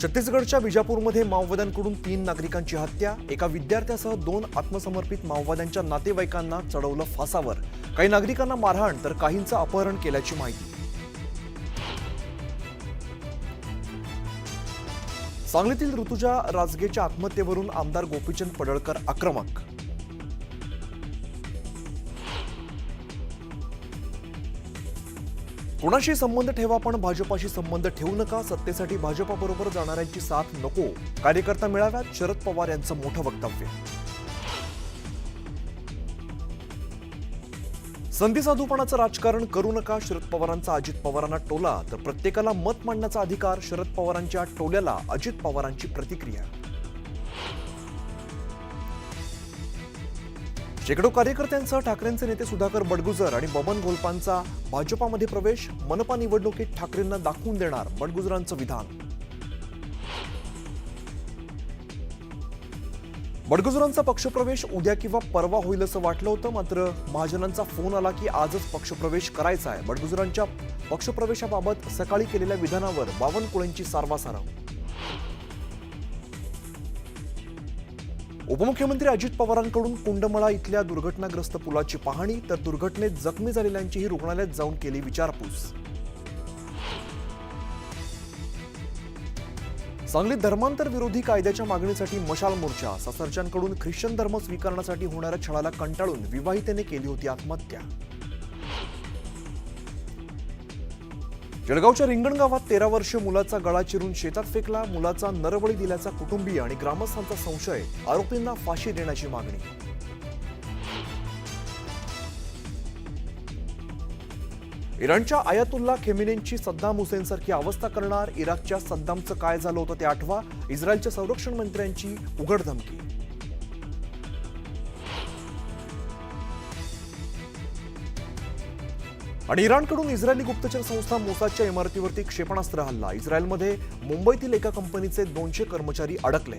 छत्तीसगडच्या बिजापूरमध्ये माओवाद्यांकडून 3 नागरिकांची हत्या, एका विद्यार्थ्यासह 2 आत्मसमर्पित माओवाद्यांच्या नातेवाईकांना चढवलं फासावर, काही नागरिकांना मारहाण तर काहींचं अपहरण केल्याची माहिती. सांगलीतील ऋतुजा राजगेच्या आत्महत्येवरून आमदार गोपीचंद पडळकर आक्रमक. कोणाशी संबंध ठेवा पण भाजपाशी संबंध ठेवू नका, सत्तेसाठी भाजपाबरोबर जाणाऱ्यांची साथ नको, कार्यकर्ता मेळाव्यात शरद पवार यांचं मोठं वक्तव्य. संधीसाधूपणाचं राजकारण करू नका, शरद पवारांचा अजित पवारांना टोला, तर प्रत्येकाला मत मांडण्याचा अधिकार, शरद पवारांच्या टोल्याला अजित पवारांची प्रतिक्रिया. शेकडो कार्यकर्त्यांसह ठाकरेंचे नेते सुधाकर बडगुजर आणि बबन गोलपांचा भाजपामध्ये प्रवेश, मनपा निवडणुकीत ठाकरेंना दाखवून देणार, बडगुजरांचं विधान. बडगुजरांचा पक्षप्रवेश उद्या किंवा परवा होईल असं वाटलं होतं, मात्र महाजनांचा फोन आला की आजच पक्षप्रवेश करायचा आहे. बडगुजरांच्या पक्षप्रवेशाबाबत सकाळी केलेल्या विधानावर बावनकुळेंची सारवासारव. उपमुख्यमंत्री अजित पवारांकडून कुंडमळा इथल्या दुर्घटनाग्रस्त पुलाची पाहणी, तर दुर्घटनेत जखमी झालेल्यांचीही रुग्णालयात जाऊन केली विचारपूस. सांगलीत धर्मांतर विरोधी कायद्याच्या मागणीसाठी मशाल मोर्चा, सासरच्यांकडून ख्रिश्चन धर्म स्वीकारण्यासाठी होणाऱ्या छळाला कंटाळून विवाहितेने केली होती आत्महत्या. जळगावच्या रिंगण गावात 13 वर्षीय मुलाचा गळा चिरून शेतात फेकला, मुलाचा नरबळी दिल्याचा कुटुंबीय आणि ग्रामस्थांचा संशय, आरोपींना फाशी देण्याची मागणी. इराणच्या आयातुल्ला खेमेनींची सद्दाम हुसेनसारखी अवस्था करणार, इराकच्या सद्दामचं काय झालं होतं ते आठवा, इस्रायलच्या संरक्षण मंत्र्यांची उघड धमकी. आणि इराणकडून इस्रायली गुप्तचर संस्था मोसादच्या इमारतीवरती क्षेपणास्त्र हल्ला, इस्रायलमध्ये मुंबईतील एका कंपनीचे 200 कर्मचारी अडकले.